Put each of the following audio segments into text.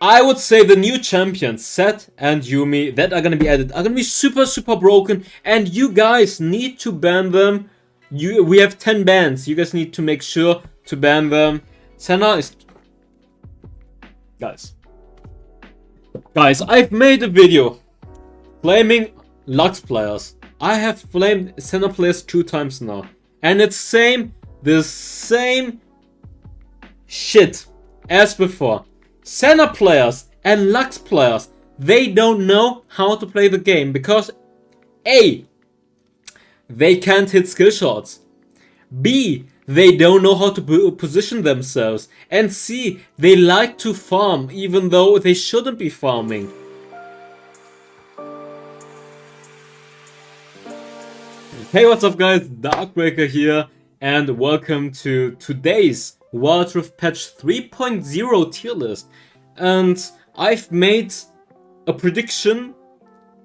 I would say the new champions, Sett and Yuumi, that are gonna be added, are gonna be super, super broken, and you guys need to ban them. We have 10 bans. You guys need to make sure to ban them. Senna is... Guys, I've made a video flaming Lux players. I have flamed Senna players 2 times now. And it's the same shit as before. Senna players and Lux players, they don't know how to play the game because A, they can't hit skill shots. B, they don't know how to position themselves. And C, they like to farm even though they shouldn't be farming. Hey, what's up guys, Darkbreaker here and welcome to today's wildrift patch 3.0 tier list. And I've made a prediction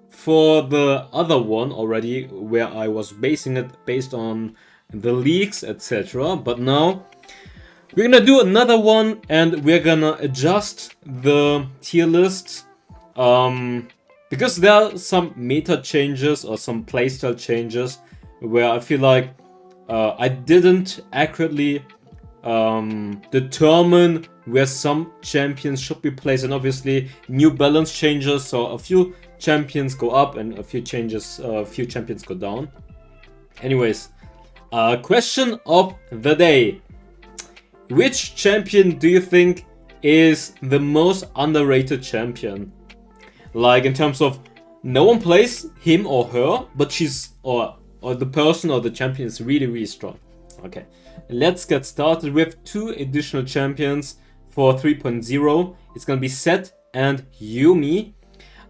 for the other one already where I was basing it based on the leaks, etc. But now we're gonna do another one and we're gonna adjust the tier list because there are some meta changes or some playstyle changes where I feel like I didn't accurately determine where some champions should be placed, and obviously new balance changes, so a few champions go up and a few champions go down. Anyways, question of the day: which champion do you think is the most underrated champion? Like in terms of no one plays him or her, but she's or the person or the champion is really, really strong. Okay, let's get started with 2 additional champions for 3.0. It's gonna be Sett and Yuumi.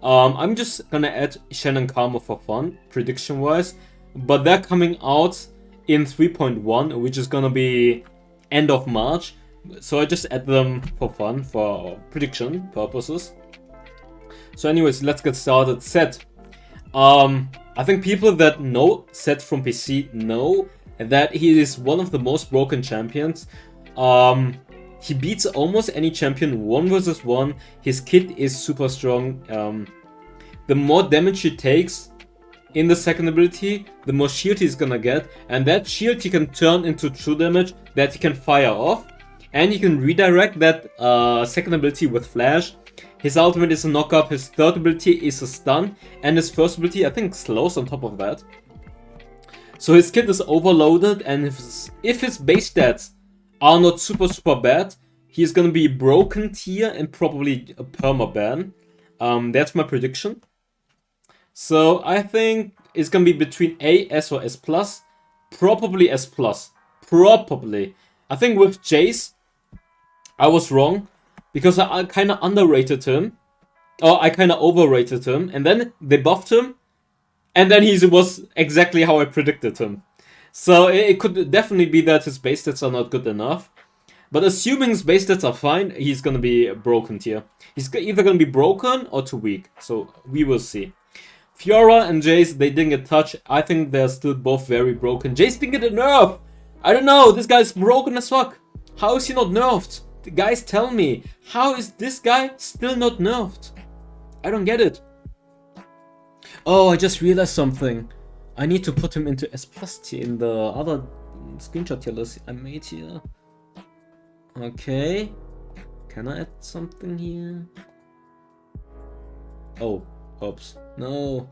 I'm just gonna add Shen and Karma for fun, prediction wise, but they're coming out in 3.1, which is gonna be end of March. So I just add them for fun, for prediction purposes. So anyways, let's get started. Sett. I think people that know Sett from PC know that he is one of the most broken champions. He beats almost any champion 1 versus 1. His kit is super strong. The more damage he takes in the second ability, the more shield he's gonna get, and that shield he can turn into true damage that he can fire off, and he can redirect that second ability with flash. His ultimate is a knock-up, his third ability is a stun, and his first ability I think slows on top of that. So his kit is overloaded, and if his base stats are not super bad, he's gonna be broken tier and probably a perma ban. That's my prediction. So I think it's gonna be between A, S or S+. Probably S+. Probably. I think with Jace, I was wrong. Because I kind of underrated him. Or I kind of overrated him. And then they buffed him. And then he was exactly how I predicted him. So it could definitely be that his base stats are not good enough. But assuming his base stats are fine, he's gonna be broken tier. He's either gonna be broken or too weak. So we will see. Fiora and Jace, they didn't get touched. I think they're still both very broken. Jace didn't get a nerf. I don't know. This guy's broken as fuck. How is he not nerfed? Guys, tell me. How is this guy still not nerfed? I don't get it. Oh, I just realized something. I need to put him into S+ tier in the other screenshot tier list I made here. Okay. Can I add something here? Oh, oops. No.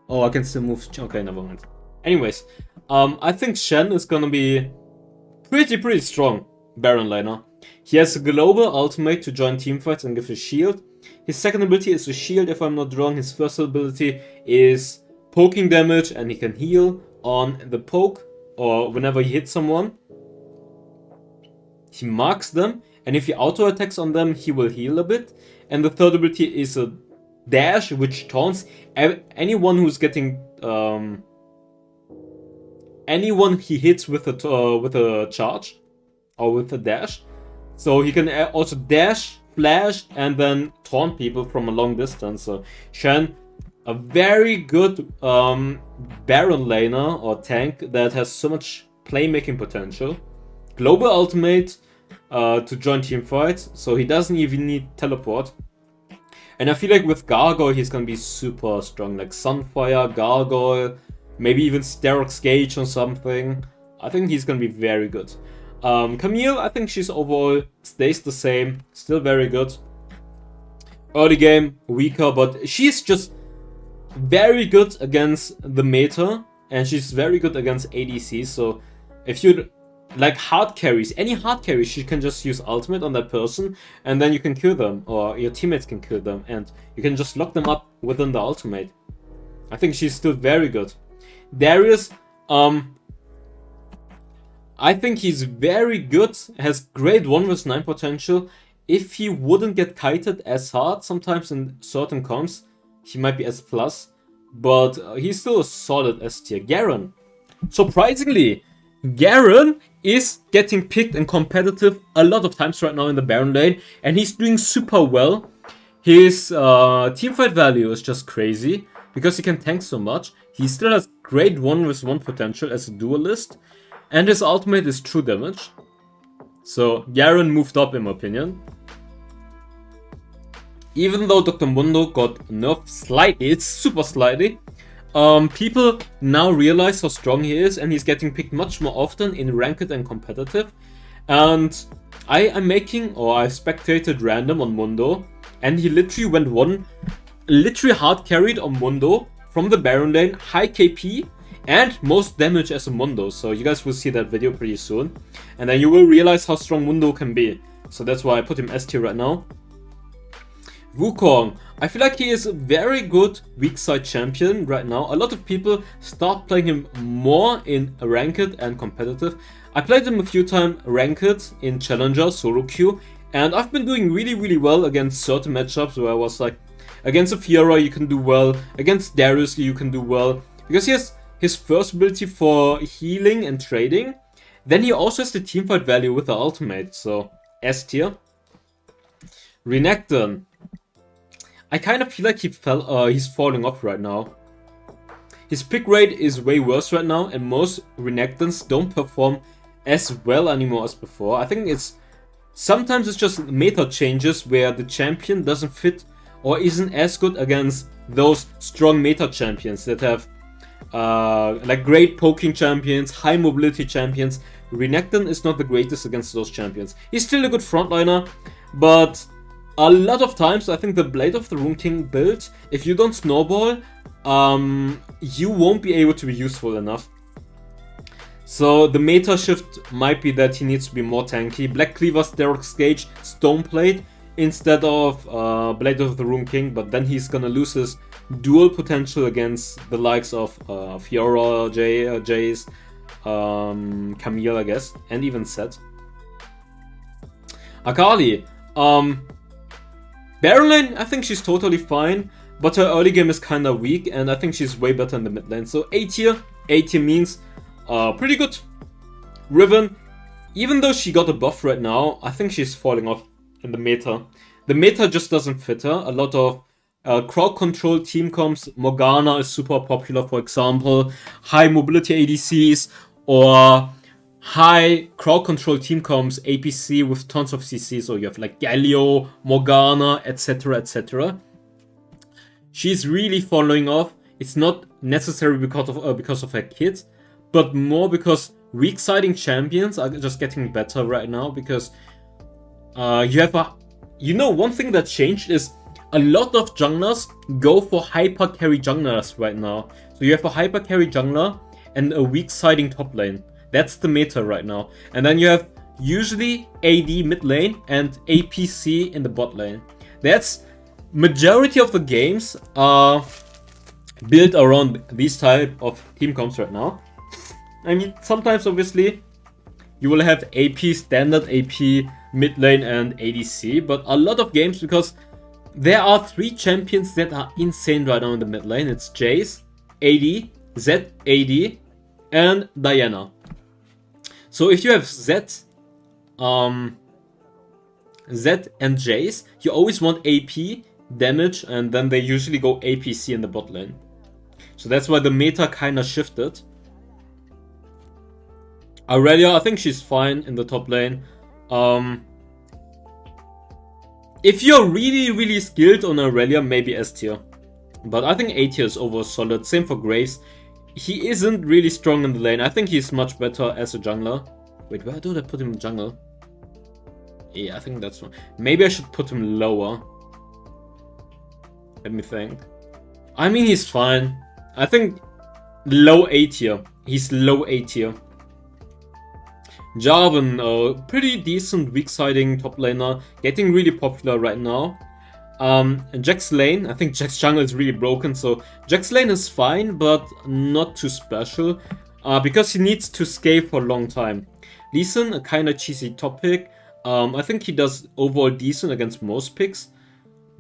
Oh, I can still move. Okay, never mind. Anyways, I think Shen is gonna be pretty strong Baron laner. He has a global ultimate to join teamfights and give a shield. His second ability is a shield, if I'm not wrong. His first ability is poking damage, and he can heal on the poke or whenever he hits someone. He marks them, and if he auto attacks on them, he will heal a bit. And the third ability is a dash, which taunts anyone who's getting anyone he hits with a charge or with a dash. So he can also dash, flash, and then taunt people from a long distance. So Shen, a very good Baron laner or tank that has so much playmaking potential. Global ultimate, to join team fights, so he doesn't even need teleport. And I feel like with Gargoyle, he's gonna be super strong, like Sunfire, Gargoyle, maybe even Sterox Gauge or something. I think he's gonna be very good. Camille, I think she's overall stays the same, still very good. Early game, weaker, but she's just very good against the meta, and she's very good against ADC, so if you like hard carries, any hard carries, she can just use ultimate on that person, and then you can kill them, or your teammates can kill them, and you can just lock them up within the ultimate. I think she's still very good. Darius, I think he's very good, has great 1 vs 9 potential. If he wouldn't get kited as hard sometimes in certain comps, he might be S+, but he's still a solid S tier. Garen, surprisingly, Garen is getting picked in competitive a lot of times right now in the Baron lane, and he's doing super well. His teamfight value is just crazy because he can tank so much. He still has great 1 vs 1 potential as a duelist, and his ultimate is true damage. So Garen moved up in my opinion. Even though Dr. Mundo got nerfed slightly, it's super slightly, people now realize how strong he is, and he's getting picked much more often in ranked and competitive. And I spectated random on Mundo, and he literally literally hard carried on Mundo from the Baron lane, high KP, and most damage as a Mundo. So you guys will see that video pretty soon, and then you will realize how strong Mundo can be. So that's why I put him S tier right now. Wukong, I feel like he is a very good weak side champion right now. A lot of people start playing him more in ranked and competitive. I played him a few times ranked in Challenger, solo queue, and I've been doing really well against certain matchups where I was like, against a Fiora you can do well, against Darius you can do well, because he has his first ability for healing and trading. Then he also has the teamfight value with the ultimate, so S tier. Renekton, I kind of feel like he's falling off right now. His pick rate is way worse right now, and most Renektons don't perform as well anymore as before. I think sometimes it's just meta changes where the champion doesn't fit or isn't as good against those strong meta champions that have like great poking champions, high mobility champions. Renekton is not the greatest against those champions. He's still a good frontliner, but a lot of times I think the Blade of the Rune King build, if you don't snowball, you won't be able to be useful enough. So the meta shift might be that he needs to be more tanky. Black Cleaver, Sterox Gauge, Stoneplate instead of Blade of the Rune King, but then he's gonna lose his dual potential against the likes of Fiora, Jace, Camille, I guess, and even Set. Akali, Baron lane, I think she's totally fine, but her early game is kinda weak, and I think she's way better in the mid lane. So A tier means pretty good. Riven, even though she got a buff right now, I think she's falling off in the meta. The meta just doesn't fit her. A lot of crowd control team comps, Morgana is super popular, for example, high mobility ADCs, or high crowd control team comps, APC with tons of CC, so you have like Galio, Morgana, etc, etc. She's really falling off. It's not necessarily because of her kit, but more because weak siding champions are just getting better right now, because one thing that changed is a lot of junglers go for hyper carry junglers right now. So you have a hyper carry jungler and a weak siding top lane. That's the meta right now. And then you have usually AD mid lane and APC in the bot lane. That's majority of the games are built around these type of team comps right now. I mean, sometimes obviously you will have AP, standard AP, mid lane and ADC, but a lot of games, because there are 3 champions that are insane right now in the mid lane. It's Jace, AD, Zed, AD, and Diana. So if you have Zed and Jace, you always want AP, damage, and then they usually go APC in the bot lane. So that's why the meta kinda shifted. Aurelia, I think she's fine in the top lane. If you're really skilled on Aurelia, maybe S tier. But I think A tier is over solid. Same for Graves. He isn't really strong in the lane. I think he's much better as a jungler. Wait, where do I put him in the jungle? Yeah, I think that's one. Maybe I should put him lower. Let me think. I mean, he's fine. I think low A tier. He's low A tier. Jarvan, pretty decent weak-siding top laner. Getting really popular right now. And Jack's lane, I think Jack's jungle is really broken, so Jack's lane is fine, but not too special, because he needs to scale for a long time. Lee Sin, a kinda cheesy top pick. I think he does overall decent against most picks,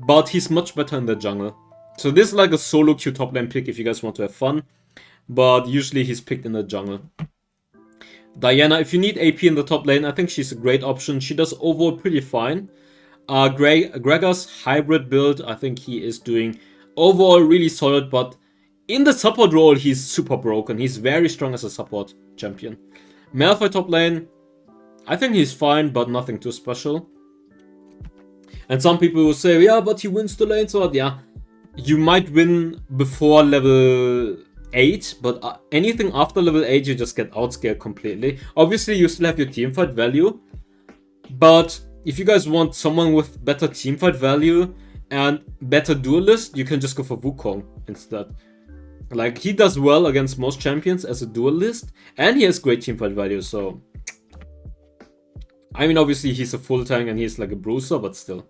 but he's much better in the jungle. So this is like a solo queue top lane pick if you guys want to have fun, but usually he's picked in the jungle. Diana, if you need AP in the top lane, I think she's a great option. She does overall pretty fine. Gregor's hybrid build, I think he is doing overall really solid, but in the support role, he's super broken. He's very strong as a support champion. Malphite top lane, I think he's fine, but nothing too special. And some people will say, yeah, but he wins the lane sword. Yeah, you might win before level 8, but anything after level 8, you just get outscaled completely. Obviously, you still have your teamfight value, but if you guys want someone with better teamfight value and better duelist, you can just go for Wukong instead. Like, he does well against most champions as a duelist, and he has great teamfight value, so... I mean, obviously, he's a full tank and he's like a bruiser, but still.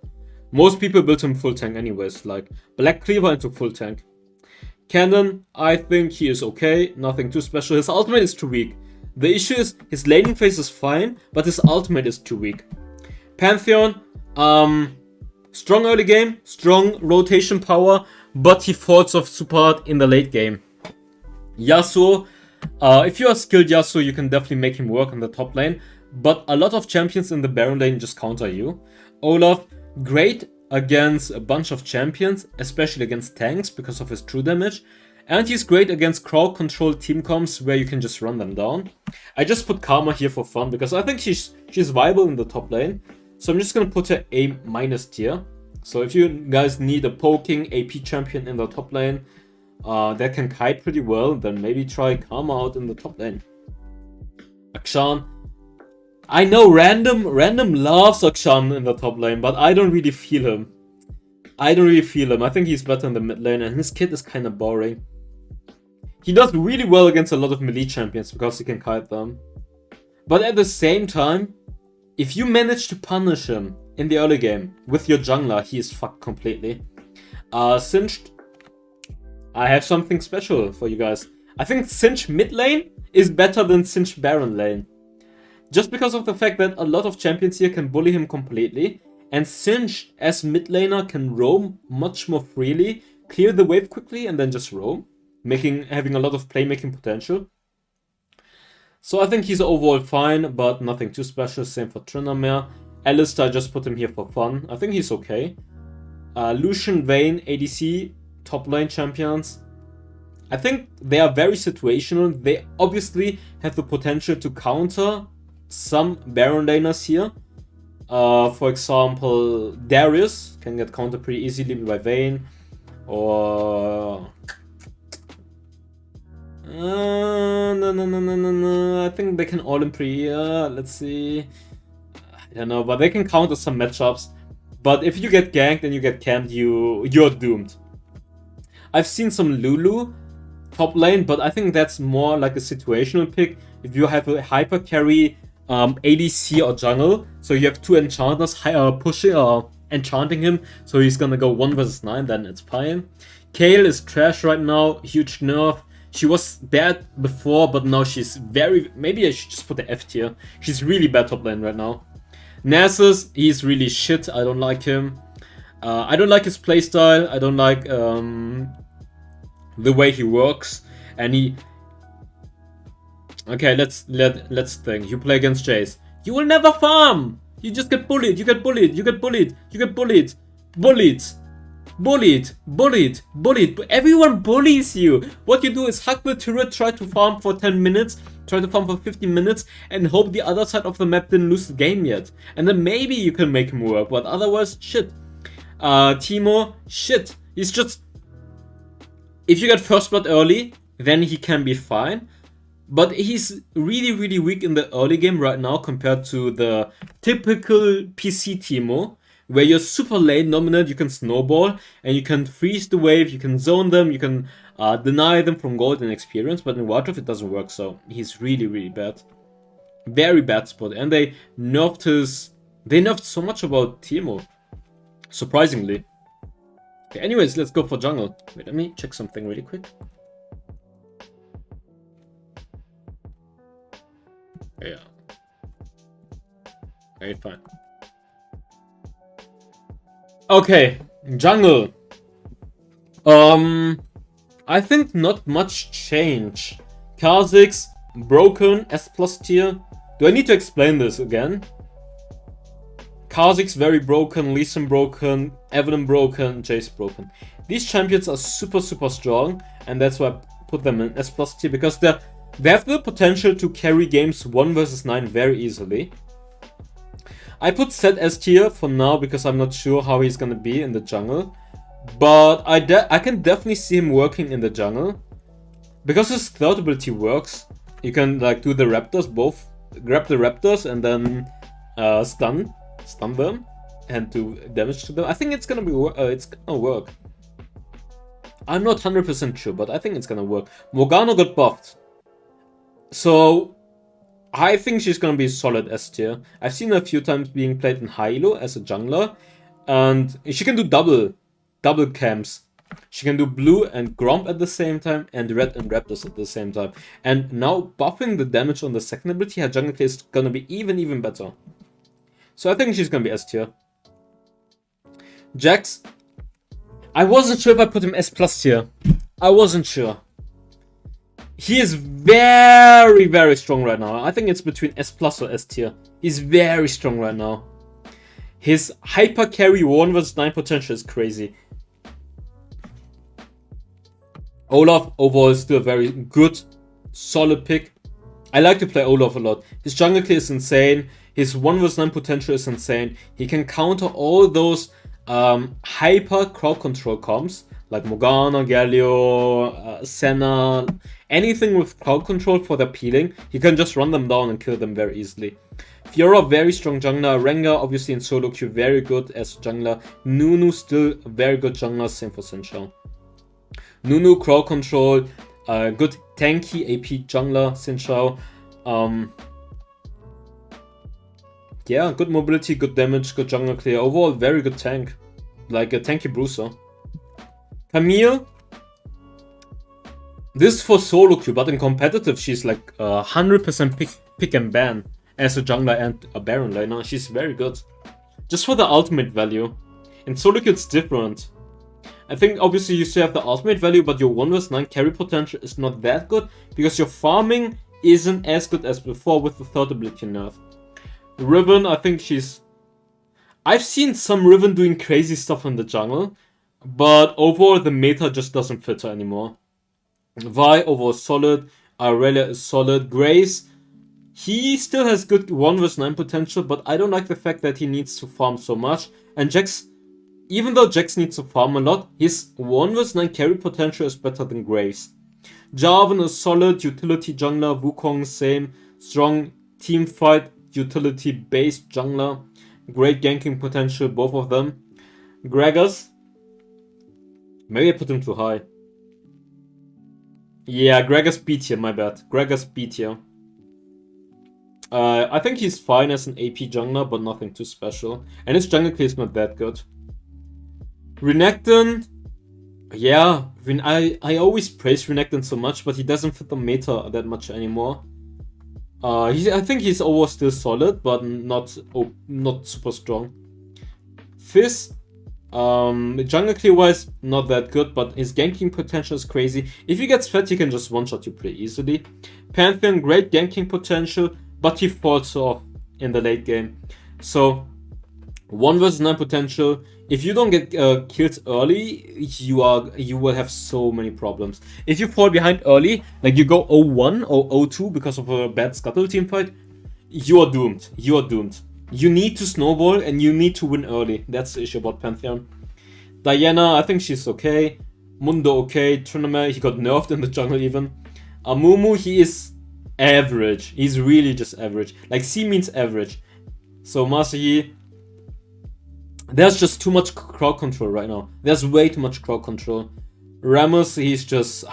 Most people build him full tank anyways, like Black Cleaver into full tank. Cannon, I think he is okay, nothing too special. His ultimate is too weak. The issue is, his laning phase is fine, but his ultimate is too weak. Pantheon, strong early game, strong rotation power, but he falls off super hard in the late game. Yasuo, if you are skilled Yasuo, you can definitely make him work on the top lane, but a lot of champions in the Baron lane just counter you. Olaf, great against a bunch of champions, especially against tanks because of his true damage, and he's great against crowd-controlled team comps where you can just run them down. I just put Karma here for fun because I think she's viable in the top lane. So I'm just gonna put her A- tier. So if you guys need a poking AP champion in the top lane that can kite pretty well, then maybe try Karma out in the top lane. Akshan. I know random loves Akshan in the top lane, but I don't really feel him. I think he's better in the mid lane, and his kit is kind of boring. He does really well against a lot of melee champions because he can kite them. But at the same time, if you manage to punish him in the early game with your jungler, he is fucked completely. Singed, I have something special for you guys. I think Singed mid lane is better than Singed Baron lane. Just because of the fact that a lot of champions here can bully him completely, and Singed as mid laner can roam much more freely, clear the wave quickly, and then just roam, having a lot of playmaking potential. So I think he's overall fine, but nothing too special. Same for Tryndamere. Alistar, I just put him here for fun. I think he's okay. Lucian, Vayne, ADC, top lane champions. I think they are very situational. They obviously have the potential to counter some Baron laners here. For example, Darius can get countered pretty easily by Vayne. Or... no. I think they can all in pretty... let's see. I don't know, but they can counter some matchups. But if you get ganked and you get camped, you're doomed. I've seen some Lulu top lane, but I think that's more like a situational pick. If you have a hyper carry ADC or jungle, so you have two enchanters pushing or enchanting him, so he's gonna go 1 versus 9, then it's fine. Kayle is trash right now, huge nerf. She was bad before, but now she's very... Maybe I should just put the F tier. She's really bad top lane right now. Nasus, he's really shit. I don't like him. I don't like his playstyle. I don't like the way he works. And he... Okay, let's think. You play against Jace. You will never farm! You just get bullied. You get bullied. Bullied. Everyone bullies you. What you do is hack the turret, try to farm for 10 minutes, try to farm for 15 minutes and hope the other side of the map didn't lose the game yet. And then maybe you can make him work, but otherwise, shit. Teemo, shit. He's just... If you get first blood early, then he can be fine. But he's really, really weak in the early game right now compared to the typical PC Teemo, where you're super lane dominant, you can snowball, and you can freeze the wave, you can zone them, you can deny them from gold and experience, but in wildrift it doesn't work, so he's really, really bad. Very bad spot, and they nerfed so much about Teemo, surprisingly. Okay, anyways, let's go for jungle. Wait, let me check something really quick. Yeah. Okay, fine. Okay, jungle. I think not much change. Kha'Zix, broken, S+ tier. Do I need to explain this again? Kha'Zix very broken, Lee Sin broken, Evelyn broken, Jace broken. These champions are super, super strong, and that's why I put them in S+ tier, because they have the potential to carry games 1 versus 9 very easily. I put Set S tier for now because I'm not sure how he's gonna be in the jungle. But I can definitely see him working in the jungle. Because his third ability works. You can like do the raptors, both grab the raptors and then stun them and do damage to them. I think it's gonna be work. I'm not 100% sure, but I think it's gonna work. Morgana got buffed. So I think she's gonna be solid S tier. I've seen her a few times being played in high elo as a jungler, and she can do double camps. She can do blue and Gromp at the same time, and red and Raptors at the same time. And now buffing the damage on the second ability, her jungle play is gonna be even better. So I think she's gonna be S tier. Jax, I wasn't sure if I put him S+ tier. I wasn't sure. He is very strong right now. I think it's between S+ or S tier. He's very strong right now. His hyper carry 1 vs 9 potential is crazy. Olaf overall is still a very good, solid pick. I like to play Olaf a lot. His jungle clear is insane. His 1 vs 9 potential is insane. He can counter all those hyper crowd control comps like Morgana, Galio, Senna, anything with crowd control for their peeling. He can just run them down and kill them very easily. Fiora, very strong jungler. Rengar, obviously in solo queue, very good as jungler. Nunu, still a very good jungler, same for Xin Zhao. Nunu, crowd control, good tanky AP jungler, Xin Zhao. Yeah, good mobility, good damage, good jungle clear. Overall, very good tank. Like a tanky bruiser. Camille, this is for solo queue, but in competitive, she's like 100% pick and ban as a jungler and a Baron laner. She's very good. Just for the ultimate value. In solo queue, it's different. I think obviously you still have the ultimate value, but your 1 vs 9 carry potential is not that good because your farming isn't as good as before with the third ability nerf. Riven, I think she's... I've seen some Riven doing crazy stuff in the jungle, but overall the meta just doesn't fit her anymore. Vi, overall solid. Aurelia is solid. Grace, he still has good 1 vs 9 potential, but I don't like the fact that he needs to farm so much. And Jax, even though Jax needs to farm a lot, his 1 vs 9 carry potential is better than Graves. Jarvan is solid, utility jungler. Wukong, same. Strong team fight, utility based jungler. Great ganking potential, both of them. Gragas, maybe I put him too high. Yeah, Gragas B tier, my bad. Gragas B tier. I think he's fine as an AP jungler, but nothing too special. And his jungle clear is not that good. Renekton, yeah, I always praise Renekton so much, but he doesn't fit the meta that much anymore. I think he's overall still solid, but not super strong. Fizz, jungle clear wise, not that good, but his ganking potential is crazy. If he gets fed, he can just one-shot you pretty easily. Pantheon, great ganking potential, but he falls off in the late game. So, 1 vs 9 potential if you don't get killed early, you will have so many problems. If you fall behind early, like you go 0-1 or 0-2 because of a bad Scuttle team fight, you are doomed. You are doomed. You need to snowball and you need to win early. That's the issue about Pantheon. Diana, I think she's okay. Mundo, okay. Triname, he got nerfed in the jungle even. Amumu, he is average. He's really just average. Like C means average. So Master Yi, there's just too much crowd control right now. There's way too much crowd control. Ramos, he's just...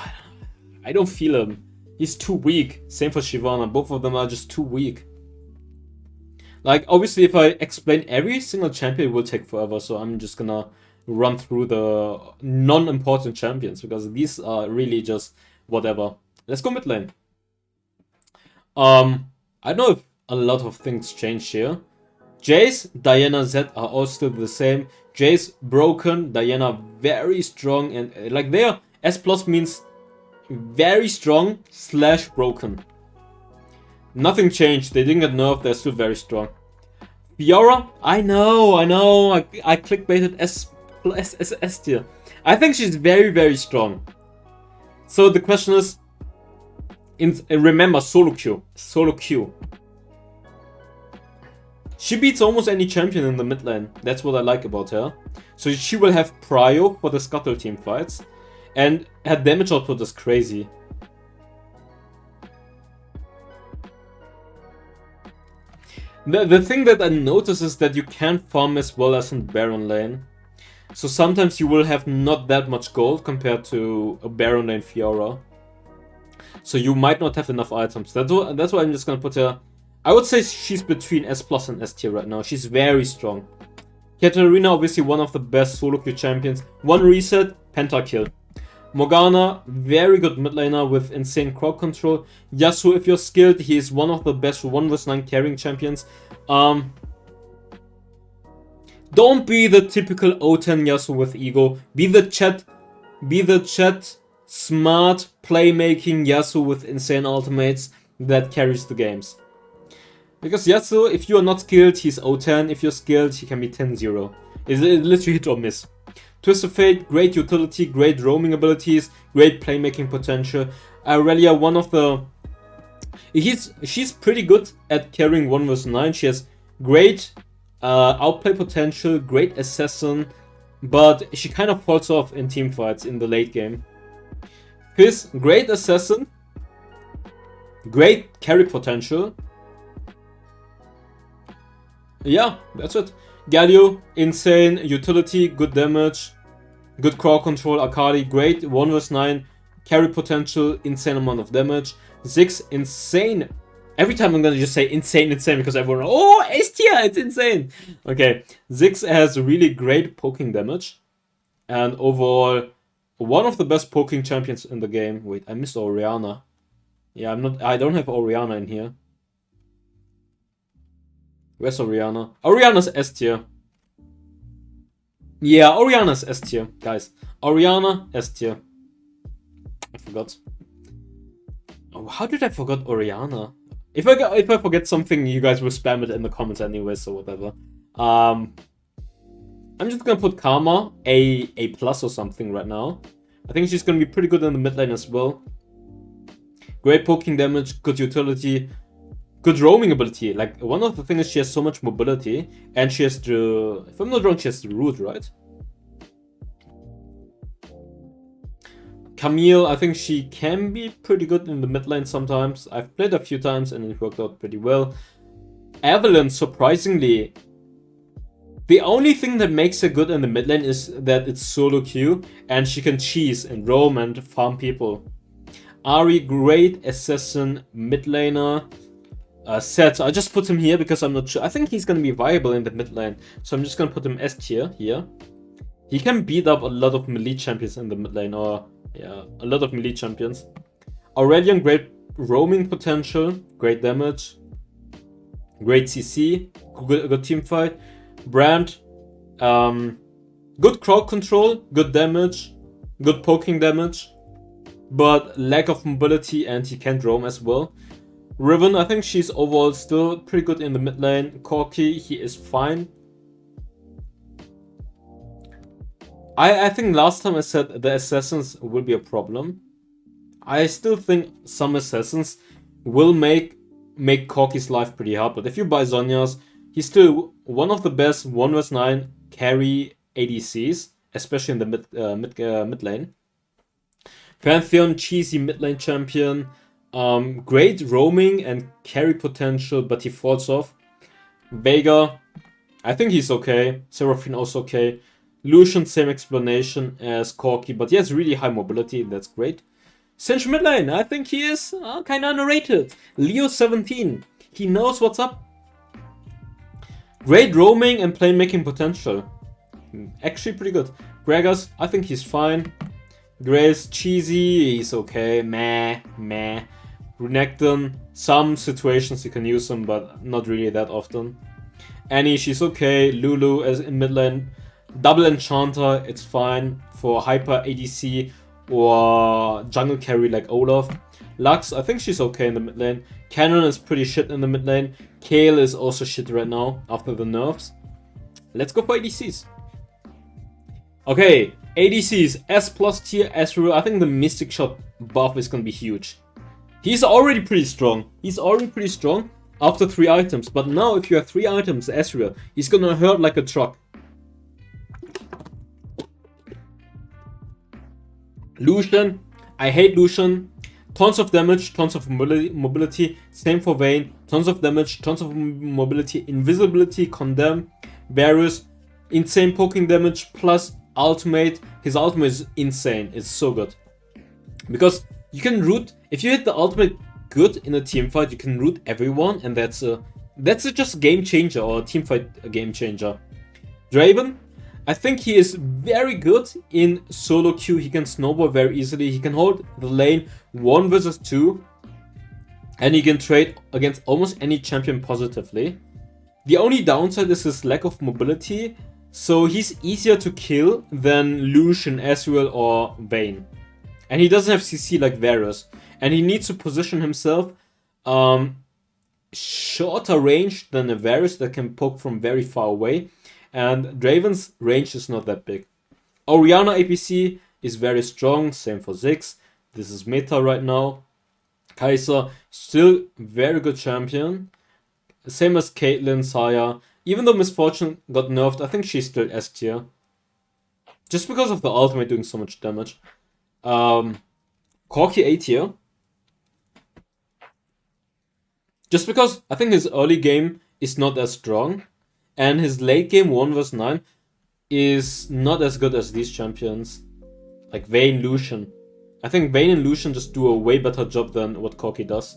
I don't feel him. He's too weak. Same for Shyvana. Both of them are just too weak. Like, obviously, if I explain every single champion, it will take forever. So I'm just gonna run through the non-important champions, because these are really just whatever. Let's go mid lane. I don't know if a lot of things changed here. Jace, Diana, Zed are all still the same. Jace broken, Diana very strong, and like there, S plus means very strong / broken. Nothing changed. They didn't get nerfed. They're still very strong. Fiora, I know. I clickbaited S tier. I think she's very, very strong. So the question is, remember solo queue. She beats almost any champion in the mid lane. That's what I like about her. So she will have prio for the Scuttle team fights. And her damage output is crazy. The thing that I notice is that you can't farm as well as in Baron lane. So sometimes you will have not that much gold compared to a Baron lane Fiora. So you might not have enough items. That's why I'm just gonna put her... I would say she's between S plus and S tier right now. She's very strong. Katarina, obviously one of the best solo queue champions. One reset, pentakill. Morgana, very good mid laner with insane crowd control. Yasuo, if you're skilled, he is one of the best 1vs9 carrying champions. Don't be the typical O10 Yasuo with ego. Be the chat smart playmaking Yasuo with insane ultimates that carries the games. Because Yasuo, if you are not skilled, he's O10. If you're skilled, he can be 10-0. It's literally hit or miss. Twist of Fate, great utility, great roaming abilities, great playmaking potential. Aurelia, one of the... She's pretty good at carrying 1vs9. She has great outplay potential, great assassin, but she kind of falls off in team fights in the late game. Fizz, great assassin, great carry potential. Yeah, that's it. Galio, insane utility, good damage, good crowd control. Akali, great 1vs9 carry potential, insane amount of damage. Ziggs, insane. Every time I'm gonna just say insane because everyone, oh, S tier, it's insane. Okay, Ziggs has really great poking damage, and overall one of the best poking champions in the game. Wait, I missed Orianna. Yeah, I don't have Orianna in here. Where's Orianna? Orianna's S tier. Yeah, Orianna's S tier, guys. Orianna, S tier. I forgot. Oh, how did I forget Orianna? If I forget something, you guys will spam it in the comments anyway, so whatever. I'm just gonna put Karma A+ or something right now. I think she's gonna be pretty good in the mid lane as well. Great poking damage, good utility. Good roaming ability. Like, one of the things is she has so much mobility, and she has the... If I'm not wrong, she has the root, right? Camille, I think she can be pretty good in the mid lane sometimes. I've played a few times and it worked out pretty well. Evelyn, surprisingly, the only thing that makes her good in the mid lane is that it's solo queue, and she can cheese and roam and farm people. Ahri, great assassin, mid laner. Set, I just put him here because I'm not sure. I think he's gonna be viable in the mid lane, so I'm just gonna put him S tier here. He can beat up a lot of melee champions in the mid lane, or yeah, a lot of melee champions. Aurelion, great roaming potential, great damage, great CC, good team fight. Brand, good crowd control, good damage, good poking damage, but lack of mobility, and he can't roam as well. Riven, I think she's overall still pretty good in the mid lane. Corki, he is fine. I think last time I said the assassins will be a problem. I still think some assassins will make Corki's life pretty hard, but if you buy Zhonya's, he's still one of the best 1 vs 9 carry ADCs, especially in the mid lane. Pantheon, cheesy mid lane champion, great roaming and carry potential, but he falls off. Veigar, I think he's okay. Seraphine also okay. Lucian, same explanation as Corki, but he has really high mobility, that's great. Cinch mid lane, I think he is kind of underrated. Leo 17, he knows what's up. Great roaming and playmaking potential. Actually pretty good. Gragas, I think he's fine. Grace, cheesy, he's okay. Meh. Renekton, some situations you can use him, but not really that often. Annie, she's okay. Lulu as in mid lane. Double Enchanter, it's fine for hyper ADC or jungle carry like Olaf. Lux, I think she's okay in the mid lane. Cannon is pretty shit in the mid lane. Kale is also shit right now after the nerfs. Let's go for ADCs. Okay, ADCs, S plus tier, Ezreal. I think the Mystic Shot buff is gonna be huge. He's already pretty strong. After 3 items. But now if you have 3 items, Ezreal, he's gonna hurt like a truck. Lucian, I hate Lucian. Tons of damage, tons of mobility. Same for Vayne. Tons of damage, tons of mobility. Invisibility, Condemn. Varus, insane poking damage plus ultimate. His ultimate is insane. It's so good. Because you can root, if you hit the ultimate good in a team fight, you can root everyone, and that's just a game changer or a team fight game changer. Draven, I think he is very good in solo queue. He can snowball very easily. He can hold the lane 1 vs 2. And he can trade against almost any champion positively. The only downside is his lack of mobility. So he's easier to kill than Lucian, Ezreal or Vayne. And he doesn't have CC like Varus. And he needs to position himself shorter range than a Varus that can poke from very far away. And Draven's range is not that big. Orianna APC is very strong, same for Ziggs. This is meta right now. Kai'Sa, still very good champion. Same as Caitlyn, Saya. Even though Misfortune got nerfed, I think she's still S tier. Just because of the ultimate doing so much damage. Corki A tier. Just because I think his early game is not as strong. And his late game 1 vs 9 is not as good as these champions. Like Vayne, Lucian. I think Vayne and Lucian just do a way better job than what Corki does.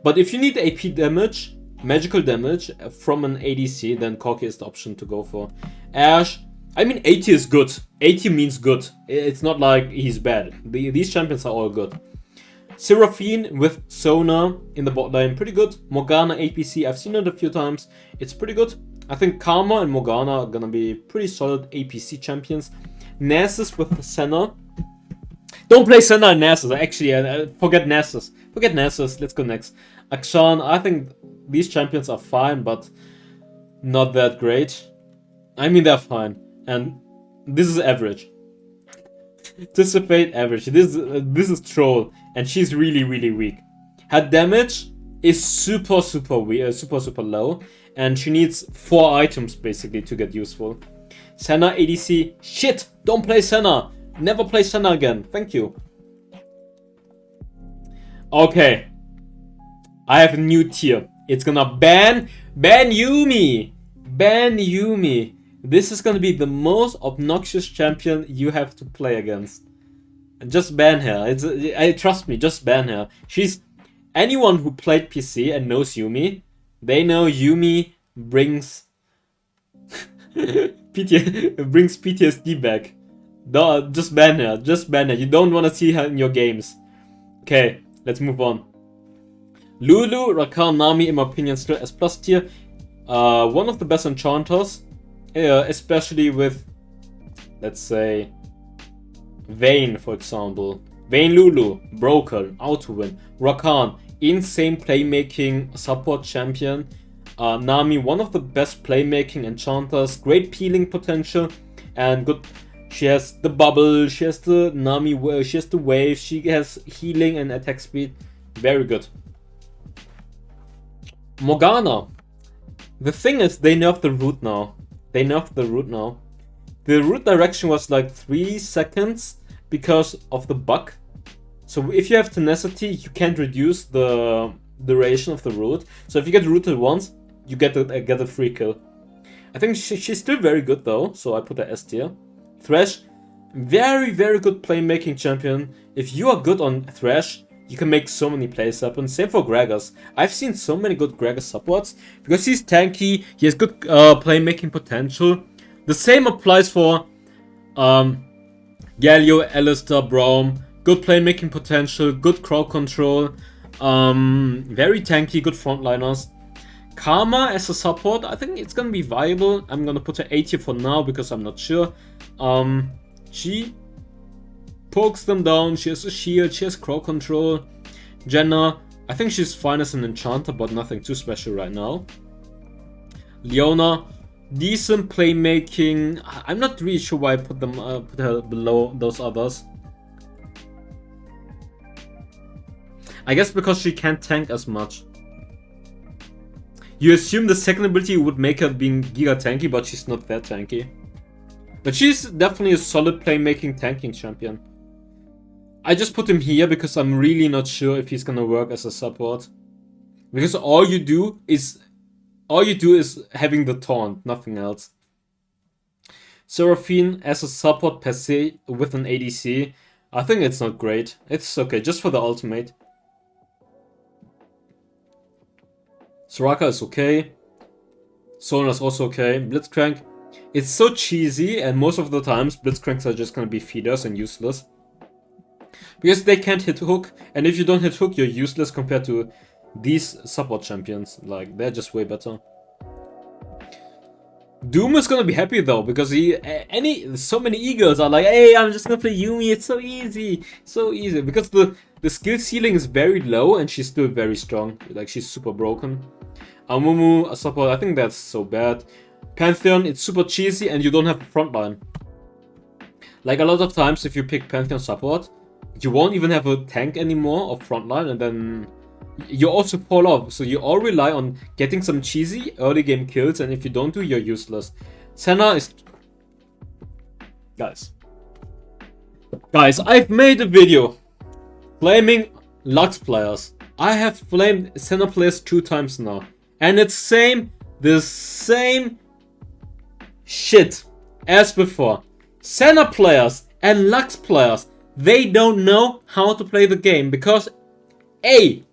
But if you need AP damage, magical damage from an ADC, then Corki is the option to go for. Ashe, I mean 80 is good. 80 means good. It's not like he's bad. These champions are all good. Seraphine with Sona in the bot lane, pretty good. Morgana APC, I've seen it a few times. It's pretty good. I think Karma and Morgana are gonna be pretty solid APC champions. Nasus with Senna. Don't play Senna and Nasus. Actually, forget Nasus. Forget Nasus. Let's go next. Akshan, I think these champions are fine, but not that great. I mean, they're fine. And this is average. Dissipate average. This is Troll, and she's really, really weak. Her damage is super low, and she needs 4 items basically to get useful. Senna ADC, shit! Don't play Senna! Never play Senna again. Thank you. Okay. I have a new tier. It's gonna ban Yuumi! Ban Yuumi. This is gonna be the most obnoxious champion you have to play against. Just ban her. Trust me, just ban her. She's... Anyone who played PC and knows Yuumi, they know Yuumi brings brings PTSD back. Just ban her. Just ban her. You don't want to see her in your games. Okay, let's move on. Lulu, Rakan, Nami, in my opinion, still S plus tier. One of the best enchanters, especially with, let's say, Vayne, for example. Vayne Lulu, broken, auto win. Rakan, insane playmaking support champion. Nami, one of the best playmaking enchanters, great peeling potential, and good She has the bubble, she has the Nami, she has the wave, she has healing and attack speed. Very good. Morgana. The thing is, they nerfed the root now. The root direction was like 3 seconds because of the bug. So if you have tenacity, you can't reduce the duration of the root. So if you get rooted once, you get a free kill. I think she's still very good though, so I put her S tier. Thresh, very good playmaking champion. If you are good on Thresh, you can make so many plays happen. Same for Gragas. I've seen so many good Gragas supports because he's tanky, he has good playmaking potential. The same applies for Galio, Alistair, Braum. Good playmaking potential, good crowd control, very tanky, good frontliners. Karma as a support, I think it's gonna be viable. I'm gonna put her A tier for now because I'm not sure. She pokes them down, she has a shield, she has crowd control. Jenna, I think she's fine as an enchanter, but nothing too special right now. Leona, decent playmaking. I'm not really sure why I put her below those others. I guess because she can't tank as much. You assume the second ability would make her being giga tanky, but she's not that tanky. But she's definitely a solid playmaking tanking champion. I just put him here because I'm really not sure if he's gonna work as a support. Because all you do is having the taunt, nothing else. Seraphine as a support per se with an ADC, I think it's not great. It's okay, just for the ultimate. Soraka is okay. Sona's also okay. Blitzcrank, it's so cheesy, and most of the times Blitzcranks are just gonna be feeders and useless. Because they can't hit hook, and if you don't hit hook, you're useless compared to these support champions. Like, they're just way better. Doom is gonna be happy though, because so many eagles are like, hey, I'm just gonna play Yuumi, it's so easy. Because the skill ceiling is very low and she's still very strong. Like, she's super broken. Amumu, a support, I think that's so bad. Pantheon, it's super cheesy and you don't have a frontline. Like, a lot of times if you pick Pantheon support, you won't even have a tank anymore or frontline, and then you also fall off. So you all rely on getting some cheesy early game kills, and if you don't do, you're useless. Senna is... Guys, I've made a video flaming Lux players. I have flamed Senna players 2 times now. And it's the same shit as before. Senna players and Lux players, they don't know how to play the game because A,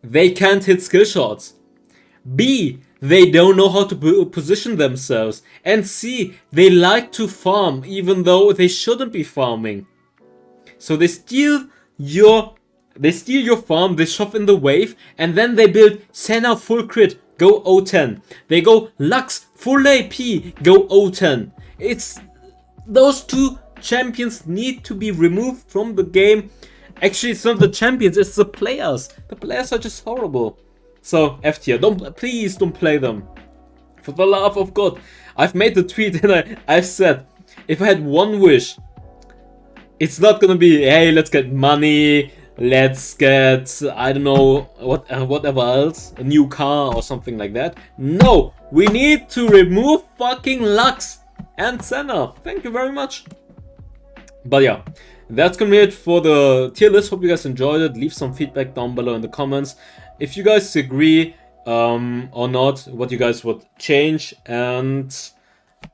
they can't hit skill shots. B, they don't know how to position themselves. And C, they like to farm even though they shouldn't be farming. So they steal your farm, they shove in the wave, and then they build Senna full crit, go O10. They go Lux full AP, go O10. It's those 2 champions need to be removed from the game. Actually, it's not the champions, it's the players. The players are just horrible. So, F tier, please don't play them. For the love of God. I've made the tweet and I've said, if I had one wish, it's not gonna be, hey, let's get money, let's get, I don't know, whatever else, a new car or something like that. No, we need to remove fucking Lux and Senna. Thank you very much. But yeah, that's gonna be it for the tier list. Hope you guys enjoyed it. Leave some feedback down below in the comments if you guys agree or not, what you guys would change, and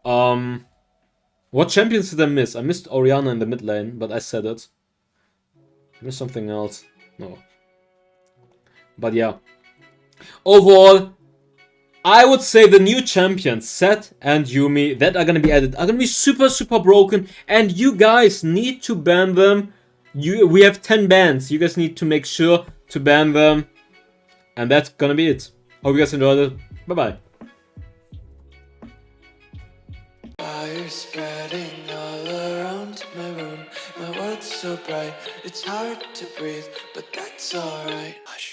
what champions did I miss? I missed Orianna in the mid lane, but I said it. I missed something else. No. But yeah. Overall, I would say the new champions, Sett and Yuumi, that are gonna be added, are gonna be super broken, and you guys need to ban them. We have 10 bans. You guys need to make sure to ban them. And that's gonna be it. Hope you guys enjoyed it. Bye-bye. Fire spreading all around my room. My world's so bright, it's hard to breathe, but that's alright. Hush.